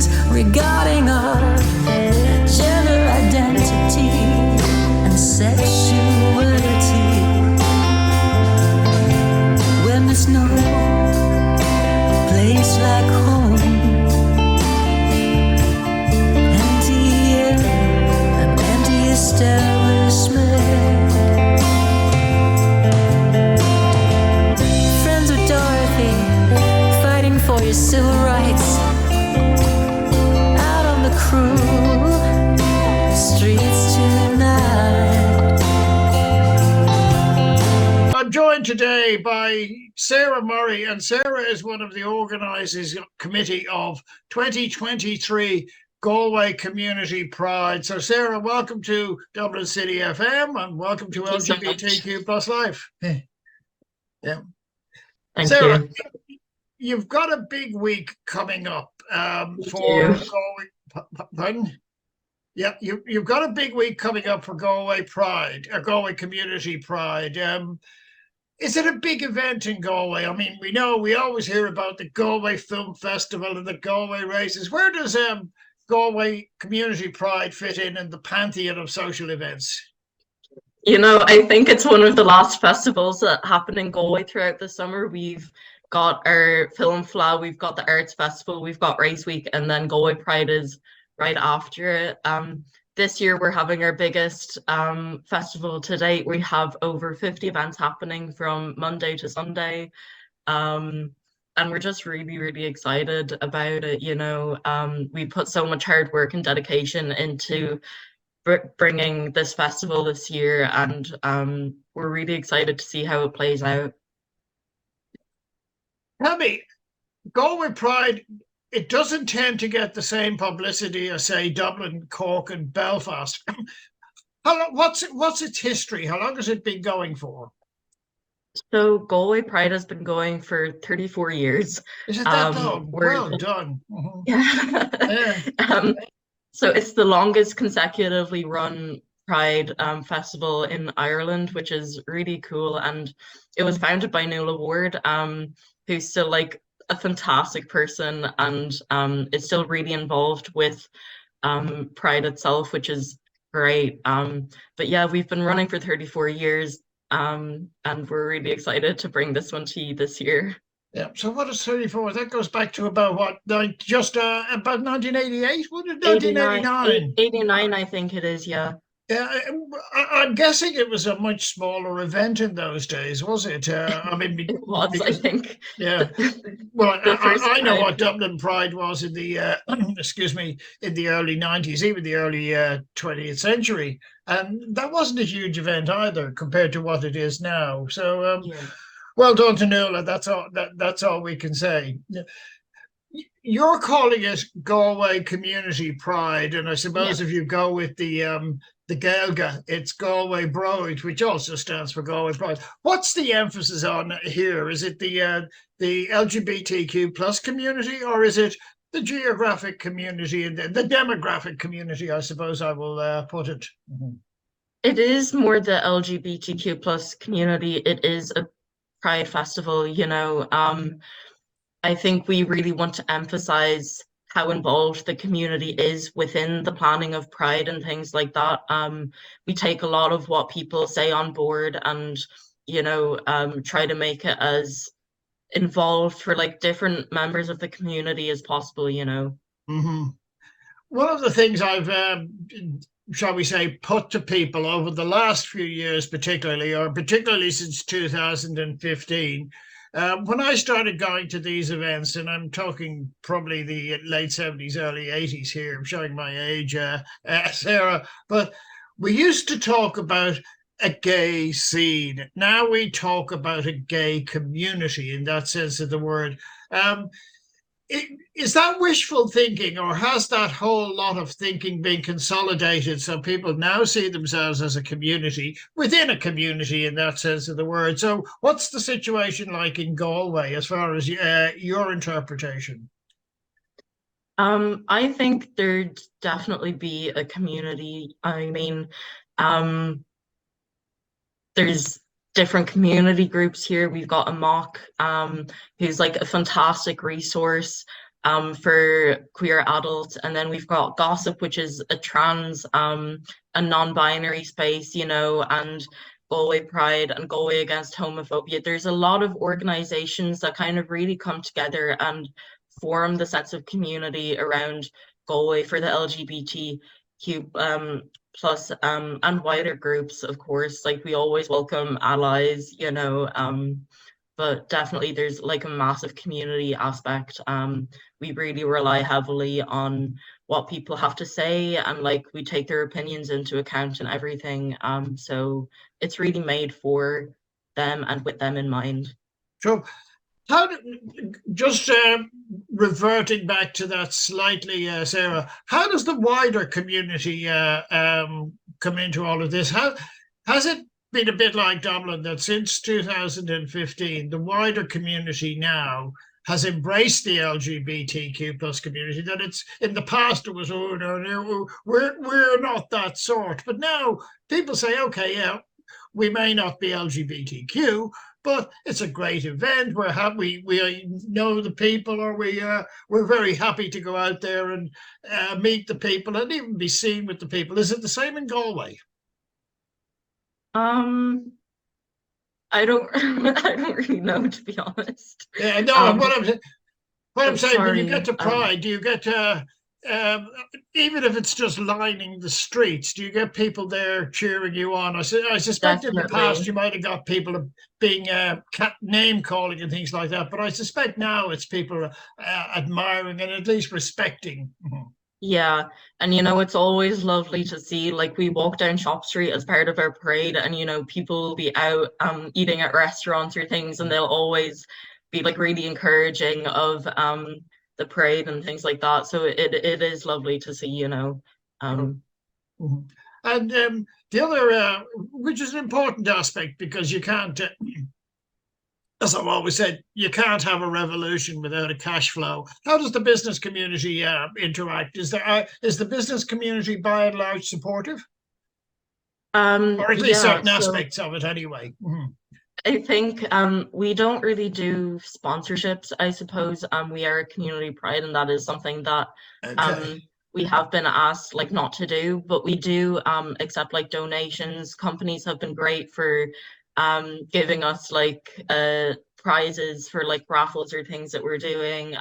mysteries regarding our gender identity and sexuality. When there's no place like home, empty air, an empty establishment. Friends with Dorothy, fighting for your civil rights. Out on the cruel streets tonight. I'm joined today by Sarah Murray, and Sarah is one of the organisers committee of 2023 Galway Community Pride. So Sarah, welcome to Dublin City FM and welcome to LGBTQ+life. Yeah. Thank Sarah, you. You've got a big week coming up for Galway. Pardon? Yeah, you've got a big week coming up for Galway Pride, or Galway Community Pride. Is it a big event in Galway? I mean, we always hear about the Galway Film Festival and the Galway races. Where does Galway Community Pride fit in the pantheon of social events? You know, I think it's one of the last festivals that happen in Galway throughout the summer. We've got our Film Fleadh, we've got the Arts Festival, we've got Race Week, and then Galway Pride is right after it. This year we're having our biggest festival to date. We have over 50 events happening from Monday to Sunday. And we're just really, really excited about it. You know, we put so much hard work and dedication into bringing this festival this year, and we're really excited to see how it plays out. Tell me, Galway Pride, it doesn't tend to get the same publicity as, say, Dublin, Cork, and Belfast. What's its history? How long has it been going for? So Galway Pride has been going for 34 years. Is it that long? Well done. Yeah. So it's the longest consecutively run Pride festival in Ireland, which is really cool. And it was founded by Nuala Ward, who's still like a fantastic person and is still really involved with Pride itself, which is great. But yeah, we've been running for 34 years and we're really excited to bring this one to you this year. Yeah, so what is 34? That goes back to about what, like just about 1988? What is 1989? 89, I think it is, yeah. Yeah, I'm guessing it was a much smaller event in those days, was it? I mean, it was, I think. Yeah. Well, I know what Dublin Pride was in the excuse me, in the early 90s, even the early 20th century, and that wasn't a huge event either compared to what it is now. So, well done to Nuala. That's all we can say. You're calling it Galway Community Pride, and I suppose if you go with the Gaelga, it's Galway Bród, which also stands for Galway Pride. What's the emphasis on here? Is it the LGBTQ+ community, or is it the geographic community and the demographic community, I suppose I will put it? It is more the LGBTQ+ community. It is a Pride festival, you know. I think we really want to emphasize how involved the community is within the planning of Pride and things like that. We take a lot of what people say on board and, you know, try to make it as involved for like different members of the community as possible, you know. One of the things I've, shall we say, put to people over the last few years, particularly since 2015, when I started going to these events, and I'm talking probably the late 70s, early 80s here, I'm showing my age, Sarah, but we used to talk about a gay scene. Now we talk about a gay community in that sense of the word. Is that wishful thinking, or has that whole lot of thinking been consolidated so people now see themselves as a community within a community in that sense of the word? So what's the situation like in Galway as far as your interpretation? I think there'd definitely be a community. I mean, there's different community groups here. We've got a mock who's like a fantastic resource. for queer adults. And then we've got Gossip, which is a trans a non-binary space, you know, and Galway Pride and Galway Against Homophobia. There's a lot of organizations that kind of really come together and form the sense of community around Galway for the LGBTQ plus and wider groups, of course. Like we always welcome allies, you know, but definitely there's like a massive community aspect. We really rely heavily on what people have to say, and like we take their opinions into account and everything. So it's really made for them and with them in mind. So how just reverting back to that slightly, Sarah, how does the wider community come into all of this? How has it been a bit like Dublin that since 2015, the wider community now has embraced the LGBTQ plus community? That it's in the past it was, oh no, we're not that sort, but now people say, okay, yeah, we may not be LGBTQ, but it's a great event. We're happy. We know the people, or we're very happy to go out there and meet the people and even be seen with the people. Is it the same in Galway? I don't I don't really know, to be honest. Yeah, no. What I'm saying, when you sorry, get to Pride, do you get even if it's just lining the streets, do you get people there cheering you on? I suspect in the past you might have got people being name calling and things like that, but I suspect now it's people admiring and at least respecting. Yeah, and you know, it's always lovely to see, like we walk down Shop Street as part of our parade, and you know, people will be out eating at restaurants or things, and they'll always be like really encouraging of the parade and things like that. So it is lovely to see, you know. And the other, which is an important aspect, because you can't, as I've always said, you can't have a revolution without a cash flow. How does the business community interact? Is the business community by and large supportive, or at least certain aspects of it anyway? I think we don't really do sponsorships, I suppose. We are a community pride, and that is something that we have been asked like not to do, but we do accept like donations. Companies have been great for giving us like prizes for like raffles or things that we're doing.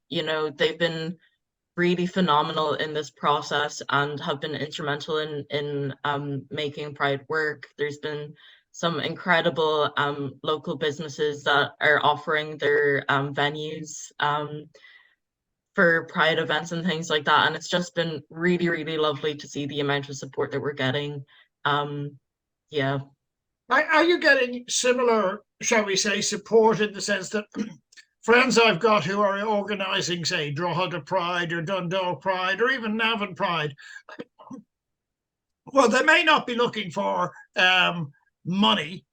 You know, they've been really phenomenal in this process and have been instrumental in making Pride work. There's been some incredible local businesses that are offering their venues for Pride events and things like that. And it's just been really, really lovely to see the amount of support that we're getting. Yeah. Are you getting similar, shall we say, support in the sense that friends I've got who are organising, say, Drogheda Pride or Dundalk Pride or even Navan Pride, well, they may not be looking for money.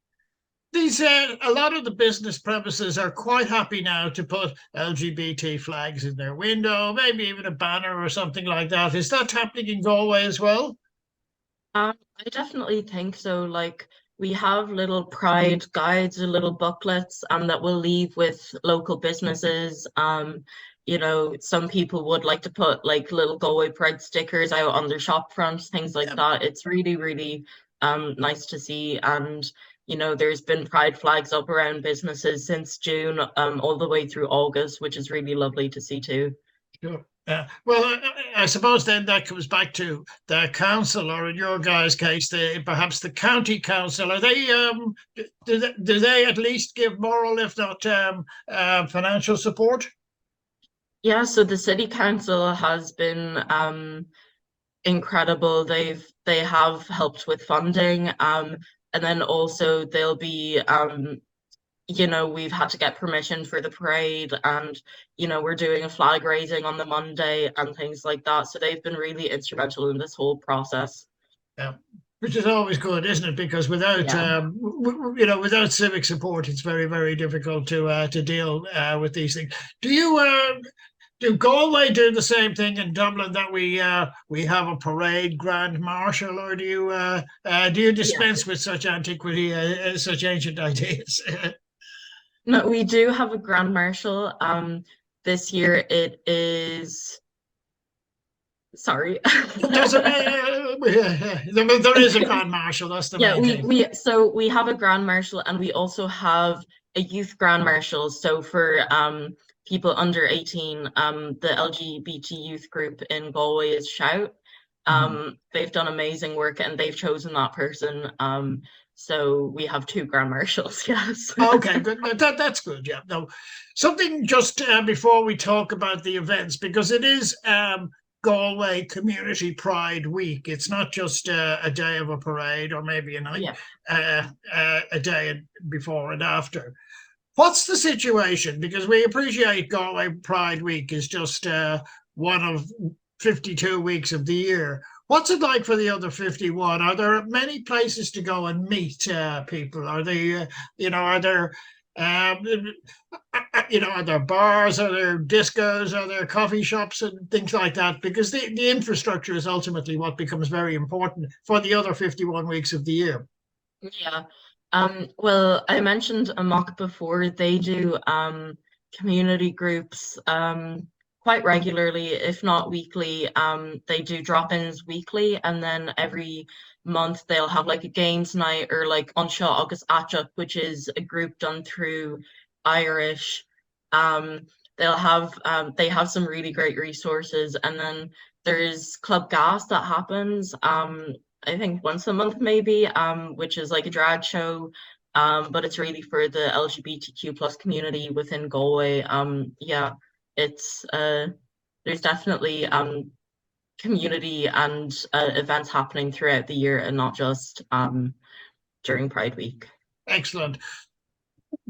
These a lot of the business premises are quite happy now to put LGBT flags in their window, maybe even a banner or something like that. Is that happening in Galway as well? I definitely think so. Like we have little pride guides or little booklets that we'll leave with local businesses. You know, some people would like to put like little Galway Pride stickers out on their shop fronts, things like that. It's really, really nice to see. And you know, there's been pride flags up around businesses since June, all the way through August, which is really lovely to see too. Sure. Well, I suppose then that comes back to the council, or in your guys' case, perhaps the county council. Are they do they at least give moral, if not financial support? Yeah, so the city council has been incredible. They have helped with funding, and then also they'll be you know, we've had to get permission for the parade, and you know, we're doing a flag raising on the Monday and things like that. So they've been really instrumental in this whole process. Yeah, which is always good, isn't it? Because without you know, without civic support, it's very, very difficult to deal with these things. Do Galway do the same thing in Dublin, that we have a parade grand marshal, or do you dispense with such antiquity, such ancient ideas? No, we do have a grand marshal. This year it is. Sorry. Doesn't there is a Grand Marshal, that's the Yeah, main thing. we have a Grand Marshal and we also have a Youth Grand Marshal. So for people under 18, the LGBT youth group in Galway is Shout. They've done amazing work and they've chosen that person. So we have two Grand Marshals, yes. Okay, good. That's good. Yeah. No, something just before we talk about the events, because it is Galway Community Pride Week. It's not just a day of a parade or maybe a night, a day before and after. What's the situation? Because we appreciate Galway Pride Week is just one of 52 weeks of the year. What's it like for the other 51? Are there many places to go and meet people? Are they, are there, are there bars? Are there discos? Are there coffee shops and things like that? Because the infrastructure is ultimately what becomes very important for the other 51 weeks of the year. Yeah. Well, I mentioned Amok before. They do community groups quite regularly, if not weekly. They do drop-ins weekly, and then every month they'll have like a games night or like Anseo Agus Atchuk, which is a group done through Irish. They have some really great resources, and then there's Club Gas that happens. I think once a month maybe, which is like a drag show. But it's really for the LGBTQ+ community within Galway. Yeah, it's there's definitely community and events happening throughout the year and not just during Pride Week. Excellent.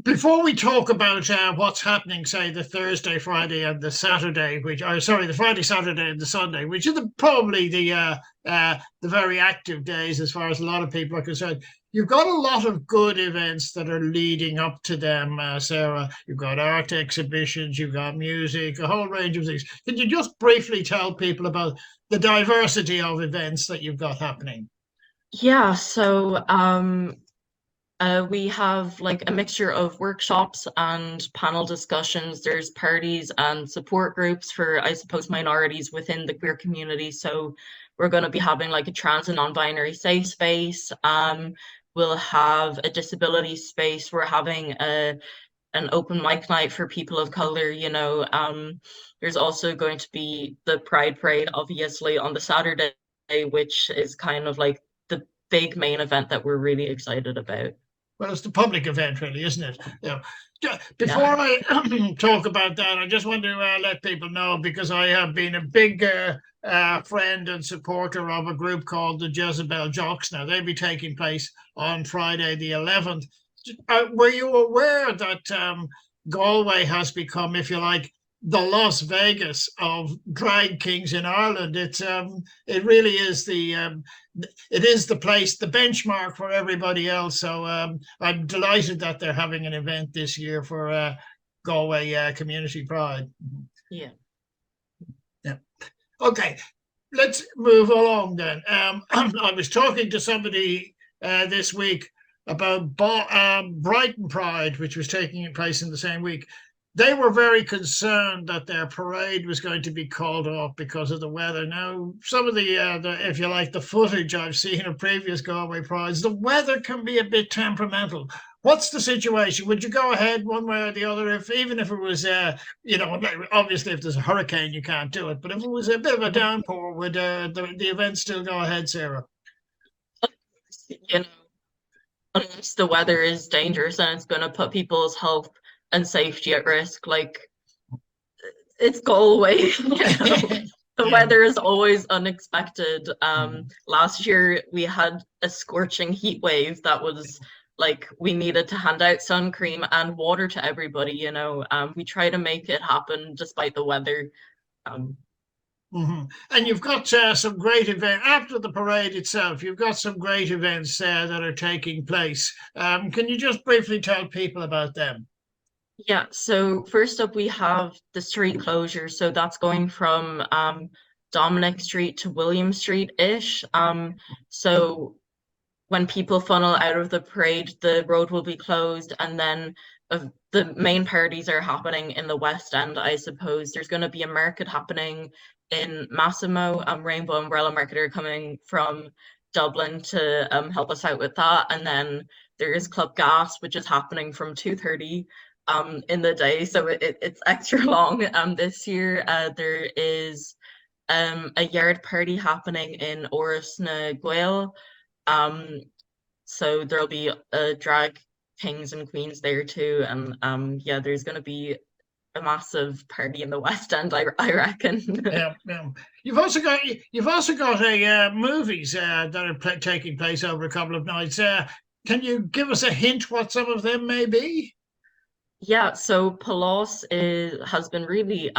Before we talk about what's happening, say the Thursday, Friday, and the Saturday, the Friday, Saturday, and the Sunday, which are probably the very active days as far as a lot of people are concerned. You've got a lot of good events that are leading up to them, Sarah. You've got art exhibitions, you've got music, a whole range of things. Can you just briefly tell people about the diversity of events that you've got happening? Yeah, so we have like a mixture of workshops and panel discussions. There's parties and support groups for, I suppose, minorities within the queer community. So we're going to be having like a trans and non-binary safe space. We'll have a disability space. We're having an open mic night for people of color. There's also going to be the Pride Parade, obviously, on the Saturday, which is kind of like the big main event that we're really excited about. Well, it's the public event, really, isn't it? Before I talk about that, I just want to let people know, because I have been a big friend and supporter of a group called the Jezebel Jocks. Now, they'll be taking place on Friday the 11th. Were you aware that Galway has become, if you like, the Las Vegas of drag kings in Ireland? It really is the place, the benchmark for everybody else. So I'm delighted that they're having an event this year for Galway Community Pride. Yeah. Okay, let's move along then. I was talking to somebody this week about Brighton Pride, which was taking place in the same week. They were very concerned that their parade was going to be called off because of the weather. Now, some of the if you like, the footage I've seen of previous Galway Prides, the weather can be a bit temperamental. What's the situation? Would you go ahead one way or the other, even if it was, obviously if there's a hurricane, you can't do it, but if it was a bit of a downpour, would the event still go ahead, Sarah? Unless the weather is dangerous and it's going to put people's health and safety at risk, like it's Galway. The weather is always unexpected. Last year we had a scorching heat wave that was like we needed to hand out sun cream and water to everybody. We try to make it happen despite the weather. And you've got some great events after the parade itself. You've got some great events that are taking place. Can you just briefly tell people about them? Yeah, so first up we have the street closure. So that's going from Dominic Street to William Street-ish. So when people funnel out of the parade, the road will be closed, and then the main parties are happening in the West End, I suppose. There's going to be a market happening in Massimo. Rainbow Umbrella Market are coming from Dublin to help us out with that. And then there is Club Gas, which is happening from 2:30 in the day. So it's extra long. This year, there is a yard party happening in Oris na Gael. So there'll be a drag kings and queens there too, and yeah, there's going to be a massive party in the West End, I reckon. Yeah. You've also got a movies that are taking place over a couple of nights. Can you give us a hint what some of them may be? Yeah, so Palos has been really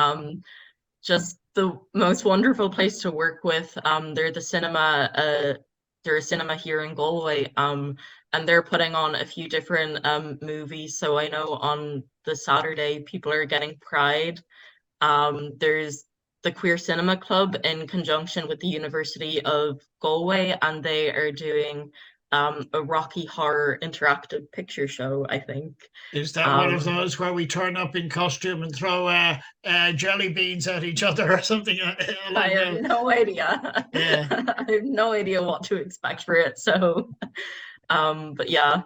just the most wonderful place to work with. They're a cinema here in Galway, and they're putting on a few different movies. So I know on the Saturday people are getting Pride. There's the Queer Cinema Club in conjunction with the University of Galway, and they are doing a Rocky Horror interactive picture show, I think. Is that one of those where we turn up in costume and throw jelly beans at each other or something? I have no idea. Yeah. I have no idea what to expect for it. So, but yeah,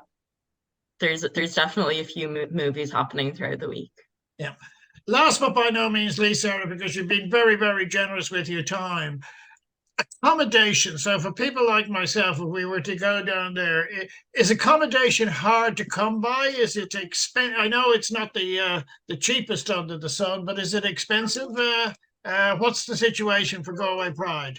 there's definitely a few movies happening throughout the week. Yeah. Last but by no means least, Sarah, because you've been very, very generous with your time. Accommodation. So for people like myself, if we were to go down there, is accommodation hard to come by? Is it expensive? I know it's not the cheapest under the sun, but is it expensive? What's the situation for Galway Pride?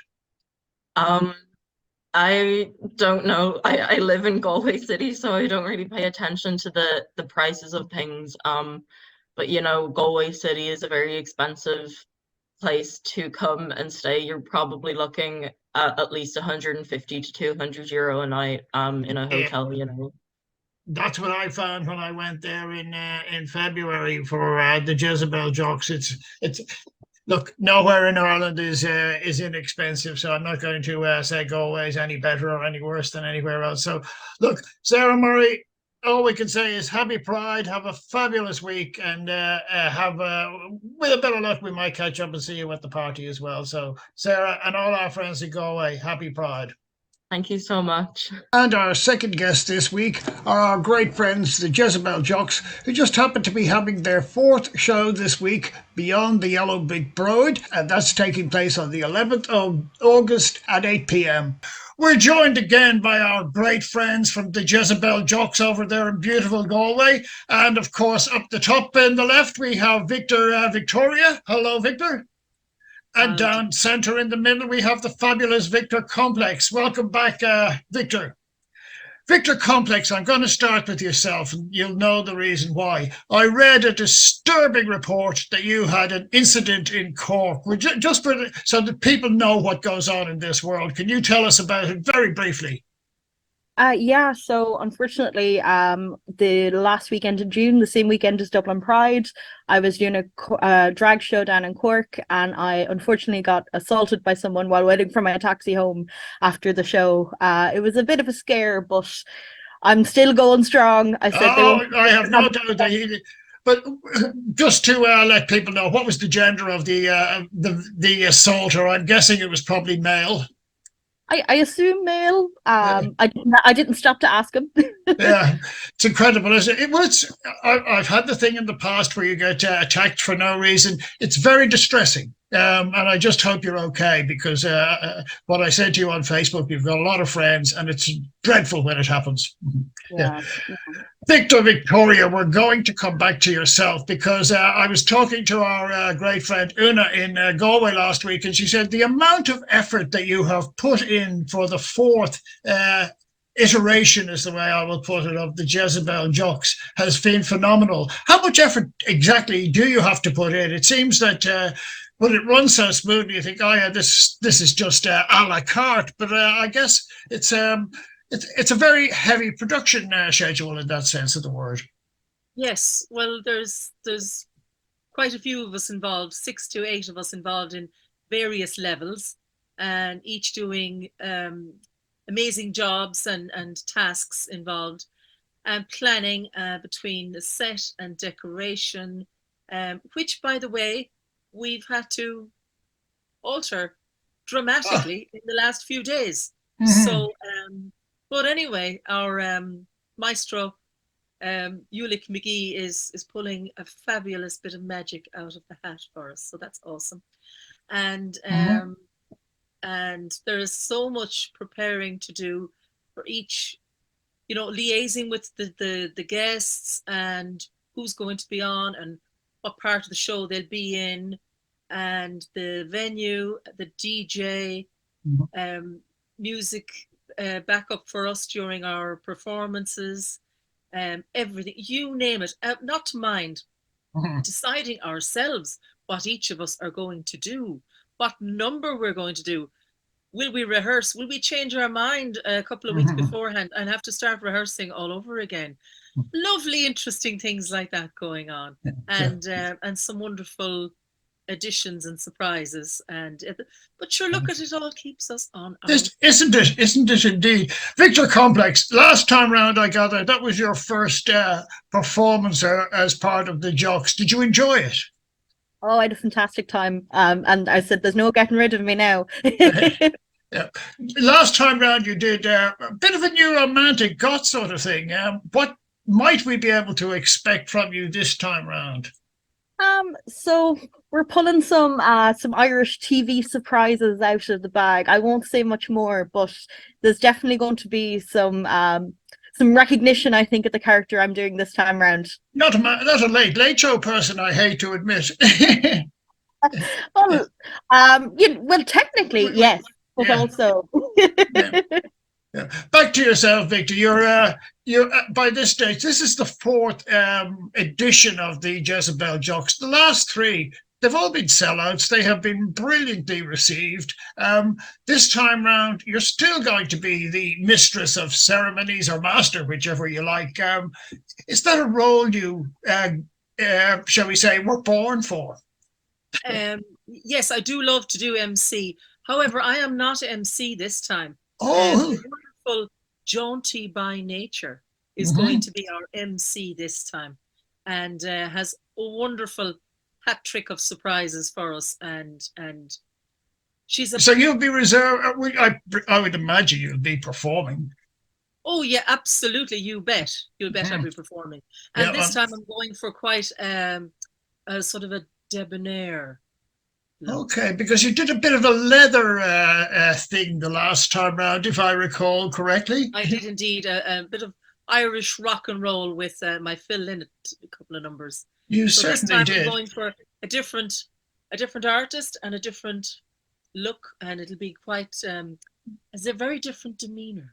I don't know. I live in Galway City, so I don't really pay attention to the prices of things. But you know, Galway City is a very expensive place to come and stay. You're probably looking at least 150 to 200 euro a night in a hotel, you know. That's what I found when I went there in February for the Jezebel Jocks. It's look, nowhere in Ireland is inexpensive, so I'm not going to say Galway is any better or any worse than anywhere else. So look, Sarah Murray, all we can say is happy Pride, have a fabulous week, and with a bit of luck, we might catch up and see you at the party as well. So, Sarah and all our friends in Galway, happy Pride. Thank you so much. And our second guest this week are our great friends, the Jezebel Jocks, who just happen to be having their fourth show this week, Beyond the Yellow Brick Bród, and that's taking place on the 11th of August at 8 p.m. We're joined again by our great friends from the Jezebel Jocks over there in beautiful Galway. And of course, up the top in the left, we have Victoria. Hello, Victor. And down centre in the middle, we have the fabulous Victor Complex. Welcome back, Victor. Victor Complex, I'm going to start with yourself, and you'll know the reason why. I read a disturbing report that you had an incident in Cork. So that people know what goes on in this world. Can you tell us about it very briefly? Yeah, so unfortunately, the last weekend in June, the same weekend as Dublin Pride, I was doing a drag show down in Cork, and I unfortunately got assaulted by someone while waiting for my taxi home after the show. It was a bit of a scare, but I'm still going strong. I said, I have no doubt that he. But just to let people know, what was the gender of the assaulter? I'm guessing it was probably male. I assume male. I didn't stop to ask him. Yeah, it's incredible, isn't it? I've had the thing in the past where you get attacked for no reason. It's very distressing. And I just hope you're okay, because what I said to you on Facebook, you've got a lot of friends, and it's dreadful when it happens. Yeah. Victoria, we're going to come back to yourself, because I was talking to our great friend Una in Galway last week, and she said the amount of effort that you have put in for the fourth iteration, is the way I will put it, of the Jezebel Jocks has been phenomenal. How much effort exactly do you have to put in? It seems that when it runs so smoothly, you think, oh yeah, this is just a la carte. But I guess it's a very heavy production schedule in that sense of the word. Yes, well, there's quite a few of us involved, 6 to 8 of us involved in various levels, and each doing amazing jobs and tasks involved. and planning between the set and decoration, which, by the way, we've had to alter dramatically in the last few days. So, but anyway, our maestro, Ulick McGee, is pulling a fabulous bit of magic out of the hat for us. So that's awesome. And there is so much preparing to do for each, liaising with the guests and who's going to be on and what part of the show they'll be in, and the venue, the DJ, music backup for us during our performances, everything, you name it, not to mind deciding ourselves what each of us are going to do, what number we're going to do. Will we rehearse? Will we change our mind a couple of weeks beforehand and have to start rehearsing all over again? Lovely, interesting things like that going on, and some wonderful additions and surprises. But sure, look at it, all keeps us on our... Isn't it indeed? Victor Complex, last time round I gather that was your first performance as part of the Jocks. Did you enjoy it? Oh, I had a fantastic time. And I said, there's no getting rid of me now. Yeah. Last time round you did a bit of a new romantic goth sort of thing. What might we be able to expect from you this time round? So we're pulling some Irish TV surprises out of the bag. I won't say much more, but there's definitely going to be some recognition, I think, of the character I'm doing this time round. Not a late show person, I hate to admit. Well, well, technically, yes, but also. Yeah. Back to yourself, Victor. You're by this stage. This is the fourth edition of the Jezebel Jocks. The last three, they've all been sellouts. They have been brilliantly received. This time round, you're still going to be the mistress of ceremonies, or master, whichever you like. Is that a role you, shall we say, were born for? Yes, I do love to do MC. However, I am not MC this time. Oh, wonderful Jaunty by Nature is going to be our MC this time, and has a wonderful hat trick of surprises for us. And she's so you'll be reserved. I would imagine you'll be performing. Oh yeah, absolutely. You bet. You'll bet I'll be performing. And this time I'm going for quite a sort of a debonair. Okay, because you did a bit of a leather thing the last time round, if I recall correctly. I did indeed, a bit of Irish rock and roll with my Phil Lynott, a couple of numbers. You so certainly this time did. I'm going for a different artist and a different look, and it'll be quite as a very different demeanor.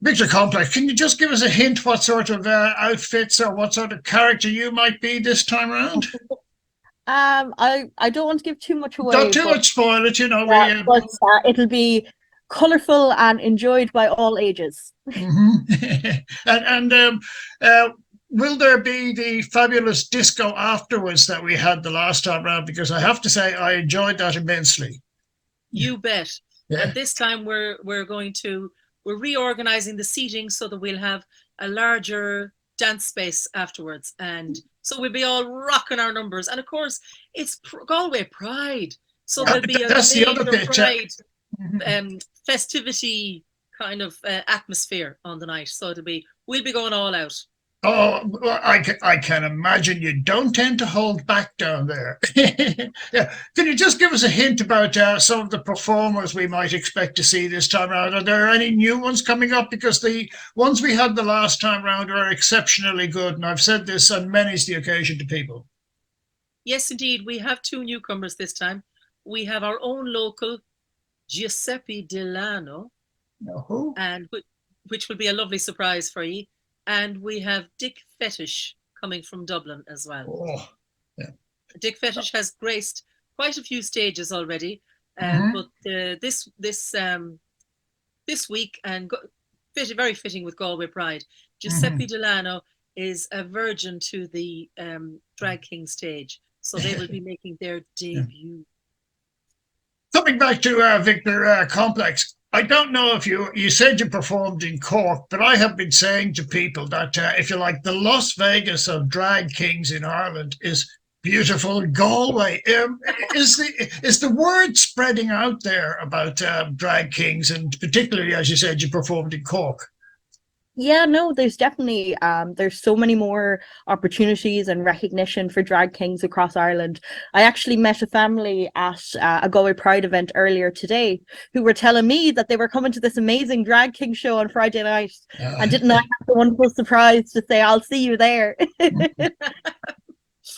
Victor Complex, can you just give us a hint what sort of outfits or what sort of character you might be this time round? I don't want to give too much away. Don't too much spoil it, but it'll be colourful and enjoyed by all ages. And will there be the fabulous disco afterwards that we had the last time round? Because I have to say I enjoyed that immensely. You bet. Yeah. And this time we're reorganizing the seating so that we'll have a larger dance space afterwards, and so we'll be all rocking our numbers. And of course, it's Galway Pride, so there'll be a major Pride festivity kind of atmosphere on the night. So we'll be going all out. Oh, well, I can imagine you don't tend to hold back down there. Yeah. Can you just give us a hint about some of the performers we might expect to see this time around? Are there any new ones coming up? Because the ones we had the last time round are exceptionally good, and I've said this on many's the occasion to people. Yes, indeed. We have two newcomers this time. We have our own local Giuseppe Delano, and which will be a lovely surprise for you. And we have Dick Fetish coming from Dublin as well. Oh, yeah. Dick Fetish has graced quite a few stages already, but this week, and very fitting with Galway Pride, Giuseppe Delano is a virgin to the Drag Kings stage, so they will be making their debut. Coming back to Victor Complex, I don't know if you said you performed in Cork, but I have been saying to people that if you like, the Las Vegas of drag kings in Ireland is beautiful Galway. Is the word spreading out there about drag kings, and particularly, as you said, you performed in Cork? Yeah, no, there's definitely there's so many more opportunities and recognition for drag kings across Ireland. I actually met a family at a Galway Pride event earlier today who were telling me that they were coming to this amazing drag king show on Friday night, and didn't I have the wonderful surprise to say I'll see you there.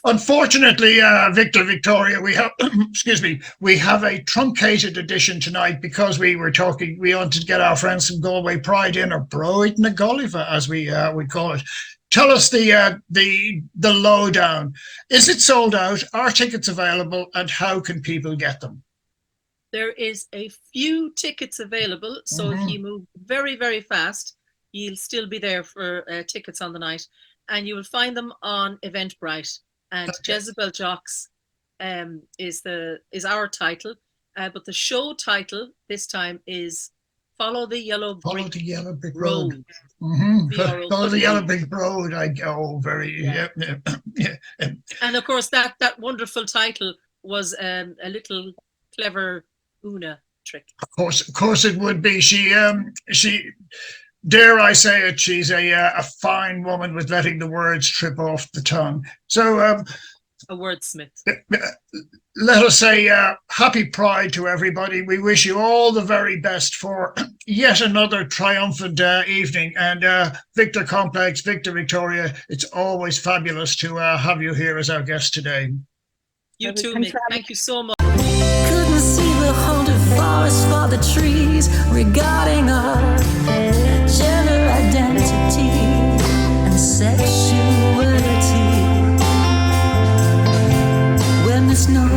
Unfortunately, Victoria, we have, excuse me, we have a truncated edition tonight because we wanted to get our friends from Galway Pride in, or Bród na Gallimhe, as we call it. Tell us the lowdown. Is it sold out? Are tickets available? And how can people get them? There is a few tickets available, so if you move very, very fast, you'll still be there for tickets on the night, and you will find them on Eventbrite. And Jezebel Jocks is our title, but the show title this time is Follow the Yellow Brick Road. Follow the Yellow Brick Road. Yeah. And of course, that wonderful title was a little clever Una trick. Of course, it would be. She. Dare I say it, she's a fine woman with letting the words trip off the tongue. So, a wordsmith. Let us say happy Pride to everybody. We wish you all the very best for yet another triumphant evening. And Victor Complex, Victor Victoria, it's always fabulous to have you here as our guest today. You too, Mick. Thank you so much. Couldn't see the haunted forest for the trees regarding our gender identity and sexuality. When there's no